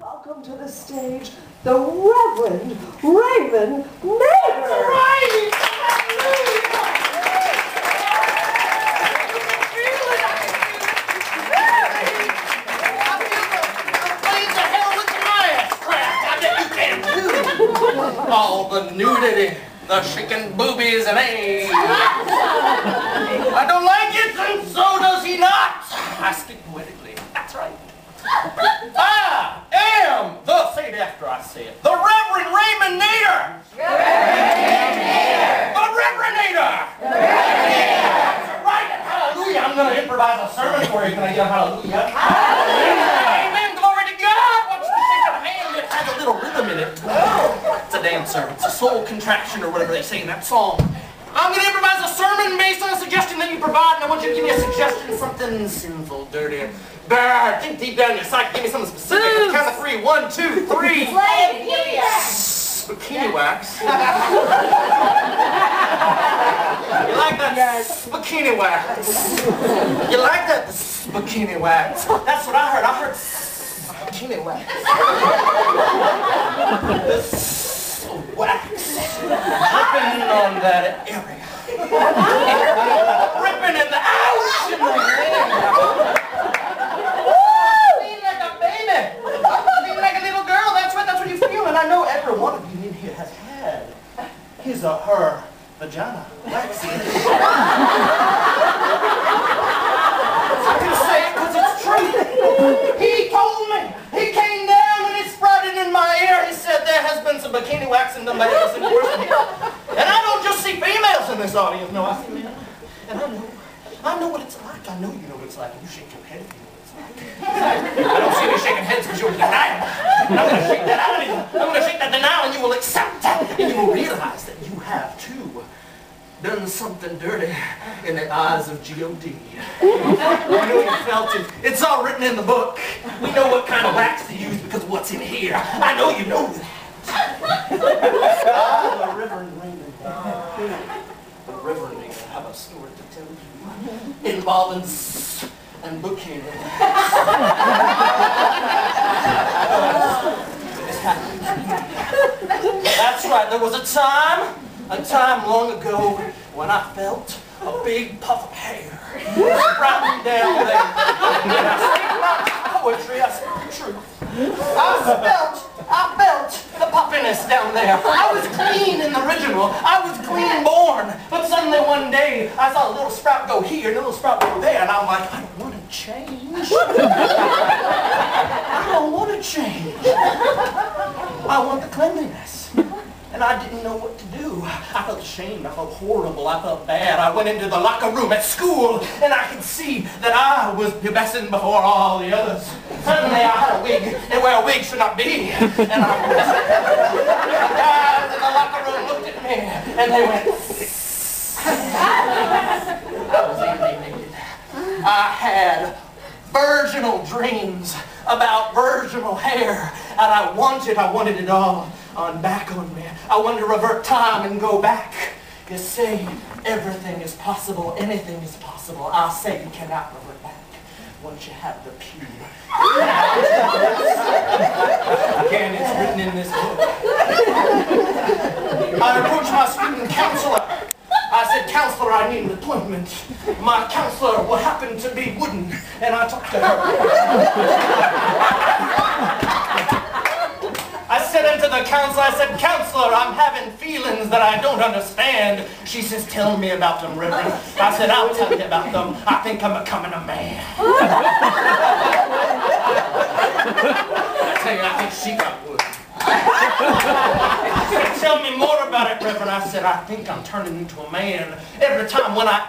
Welcome to the stage, the Reverend Raymond Nader. That's right! All the nudity, the shaking boobies and AIDS. I don't like it, and so does he not. I speak poetically. That's right. I am the, say it after I say it, the Reverend Raymond Nader. The Reverend Nader. That's right. Hallelujah. I'm going to improvise a sermon for you. Can I yell hallelujah? Amen. Glory to God. What's the shake of hand? It has a little rhythm in it. It's a dancer. It's a soul contraction or whatever they say in that song. I'm going to improvise a sermon based on a suggestion that you provide, and I want you to give me a suggestion, something sinful, dirty, bad. Think deep down in your psyche. Give me something specific. At the count of 3. 1, 2, 3. Bikini wax. You like that? Yes. Bikini wax. You like that? Bikini wax. That's what I heard. I heard bikini wax. This wax. Dripping on that area. Dripping in the ouch in the hand. Feeling like a baby. Feeling like a little girl. That's right. That's what you feel. And I know every one of you in here has had his or her vagina waxed. I can say it because it's true. He told me. He came down and he sprouted in my ear. He said there has been some bikini waxing done by this university. And I don't just see females in this audience. No, I see men. And I know what it's like. I know you know what it's like. And you shake your head if you know what it's like. I don't see you shaking heads because you're denying. And I'm going to shake that out of you. I'm going to shake that denial and you will accept that. And you will realize that you have too done something dirty in the eyes of G.O.D. I know you felt it. It's all written in the book. We know what kind of wax to use because of what's in here. I know you know that. The Reverend Raymond. The Reverend Nader. I have a story to tell you involving and bikini. That's right. There was a time long ago when I felt a big puff of hair sprouting down there. And I speak not poetry, I speak the truth. I felt the puffiness down there. I was clean in the original. I was clean born. But suddenly one day, I saw a little sprout go here and a little sprout go there. And I'm like, I don't want to change. I don't want to change. I want the cleanliness. And I didn't know what to do. I felt ashamed. I felt horrible. I felt bad. I went into the locker room at school, and I could see that I was pubescent before all the others. Suddenly, I had a wig, and where a wig should not be. And the guys in the locker room looked at me, and they went, I was alienated. I had virginal dreams about virginal hair, and I wanted it all back on me. I wanted to revert time and go back. You say everything is possible, anything is possible. I say you cannot revert back once you have the pube. Again, it's written in this book. I approached my student counselor. I said, "Counselor, I need an appointment." My counselor will happen to be wooden, and I talked to her. I said into the counselor, I said, "Counselor, I'm having feelings that I don't understand." She says, "Tell me about them, Reverend." I said, "I'll tell you about them. I think I'm becoming a man." I tell you, I think she got wood. She said, "Tell me more about it, Reverend." I said, "I think I'm turning into a man. Every time when I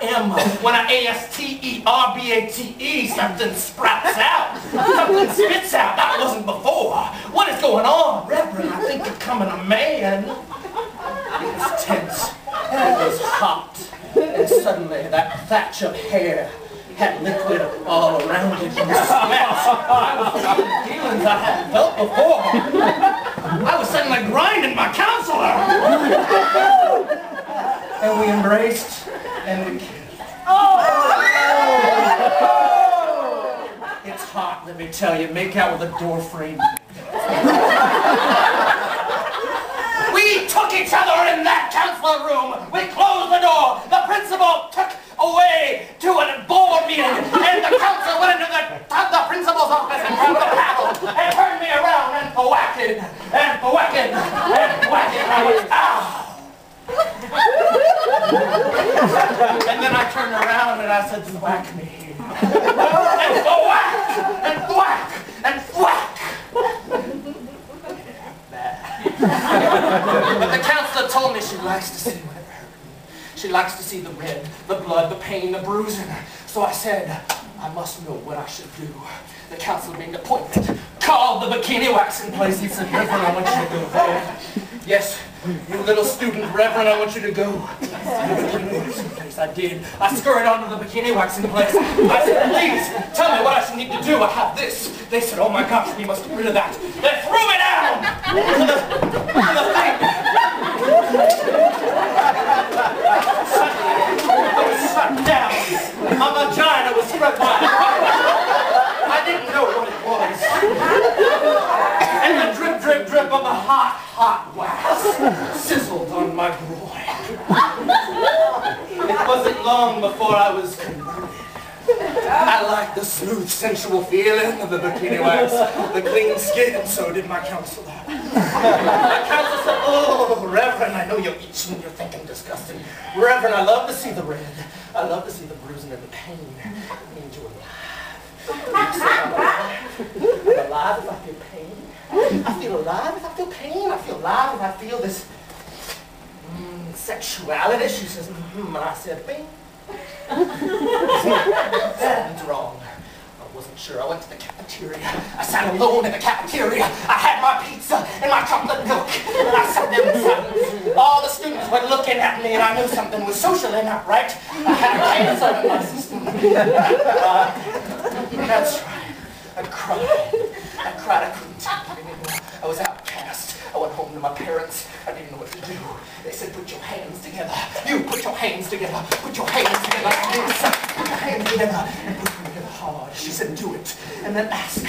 ASTERBATE, something sprouts out. Something spits out. That wasn't before. What is going on, Reverend? I think you're becoming a man." It was tense. It was hot. And suddenly that thatch of hair had liquid all around it. And I was feeling feelings I hadn't felt before. I was suddenly grinding my counselor. And we embraced and we kissed. It's hot, let me tell you. Make out with a door frame. We took each other in that counselor room. We closed the door. The principal took away to a board meeting, and the counselor went into the principal's office and grabbed the paddle and turned me around and thwacking and thwacking and thwacking. I went, ow. And then I turned around and I said, thwack me. And thwack and thwack and thwack. But the counselor told me she likes to see whatever hurt me. She likes to see the red, the blood, the pain, the bruising. So I said, I must know what I should do. The counselor made an appointment, called the bikini waxing place. He said, Reverend, I want you to go there. Yes, you little student, Reverend, I want you to go to the bikini waxing place. I did. I scurried onto the bikini waxing place. I said, please, tell me what I should need to do. I have this. They said, oh my gosh, we must get rid of that. They threw me down to the thing. Suddenly, I was shut down. My vagina was spread wide. I didn't know what it was. And the drip, drip, drip of the hot, hot wax sizzled on my groin. It wasn't long before I was converted. I liked the smooth, sensual feeling of the bikini wax, the clean skin, so did my counselor. My counselor said, oh, Reverend, I know you're itching, you're thinking disgusting. Reverend, I love to see the red. I love to see the bruising and the pain. It means you're alive. I'm alive if I feel pain. I feel alive if I feel pain. I feel alive if I feel this sexuality. She says, and I said, bing. Something's wrong. I wasn't sure. I went to the cafeteria. I sat alone in the cafeteria. I had my pizza and my chocolate milk. And I sat there in silence. All the students were looking at me and I knew something was socially not right. I had cancer in my system. That's right. I cried. I couldn't take it anymore. I was outcast. I went home to my parents. I didn't know what to do. They said, put your hands together. You put your hands together. Put your hands together. Put your hands together and push them together hard. She said, do it. And then ask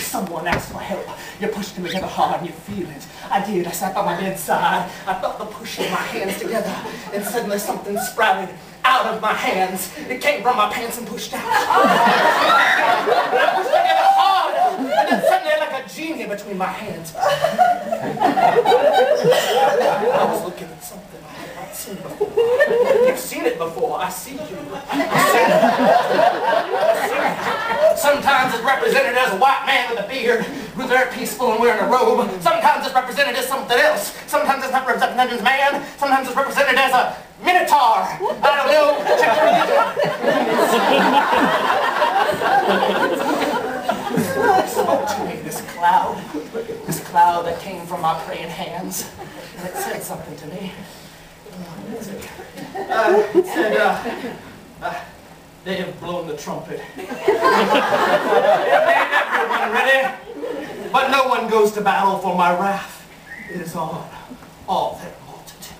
for help. You push them together hard and you feel it. I did. I sat by my bedside. I felt the push of my hands together. And suddenly something sprouted out of my hands. It came from my pants and pushed out. I pushed together hard. And then suddenly like a genie between my hands. I was looking at something I had not seen before. You've seen it before. I see you. I see it. Sometimes it's represented as a white man with a beard, who's very peaceful and wearing a robe. Sometimes it's represented as something else. Sometimes it's not represented as a man. Sometimes it's represented as a minotaur. I don't know. It spoke to me, this cloud that came from my praying hands, and it said something to me. It said, they have blown the trumpet. They have made everyone ready, but no one goes to battle for my wrath. It is on all their multitude.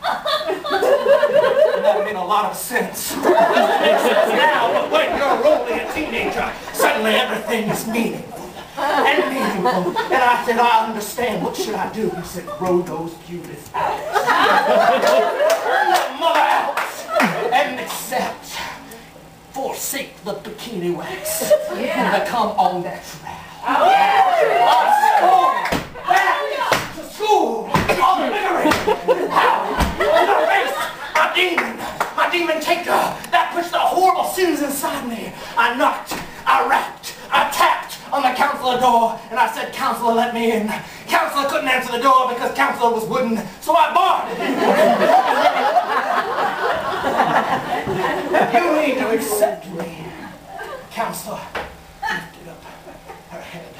And that made a lot of sense. It doesn't make sense now, but when you're only a teenager, suddenly everything is meaningful. And meaningful. And I said, I understand. What should I do? He said, grow those pubes out. Turn the mother out. And accept. Forsake the bikini wax. And become all natural. Back to school. All liberated. I faced my demon taker. That pushed the horrible sins inside me. I knocked. I rapped. I tapped on the counselor door, and I said, counselor, let me in. Counselor couldn't answer the door because counselor was wooden, so I barked. You need to accept me. Counselor lifted up her head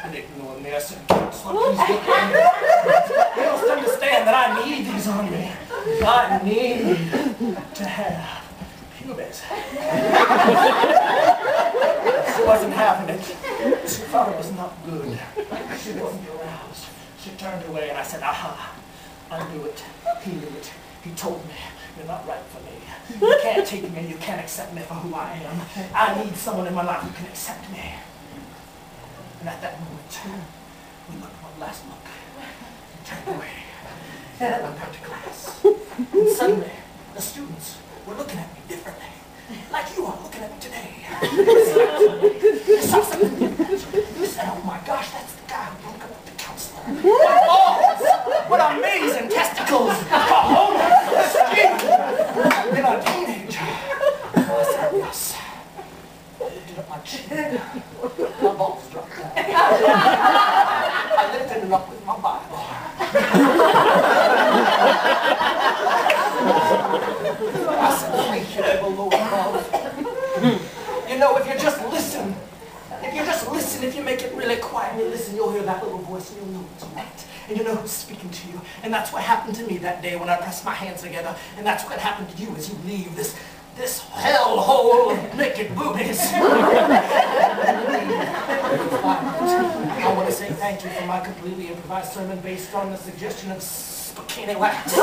and ignored me. I said, counselor, please look at me. You must understand that I need these on me. I need to have pubes. She wasn't having it. She thought it was not good. She wasn't aroused. She turned away and I said, aha, I knew it. He knew it. He told me, you're not right for me. You can't take me. You can't accept me for who I am. I need someone in my life who can accept me. And at that moment, we looked one last look. turned away. And I went back to class. And suddenly, the students were looking at me differently. Like you are looking at me today. They saw something different. They said, oh my gosh, that's the guy who broke up with the counselor. What balls! What amazing testicles! Cojones! Skin! In a teenager. I said, yes. I lifted up my chin. My balls dropped down. I lifted it up with my Bible. I said, thank you, ever Lord above. You know, if you just listen, if you make it really quiet and you listen, you'll hear that little voice and you'll know it's right. And you know who's speaking to you. And that's what happened to me that day when I pressed my hands together. And that's what happened to you as you leave this hellhole of naked boobies. I want to say thank you for my completely improvised sermon based on the suggestion of SssBikini Wax.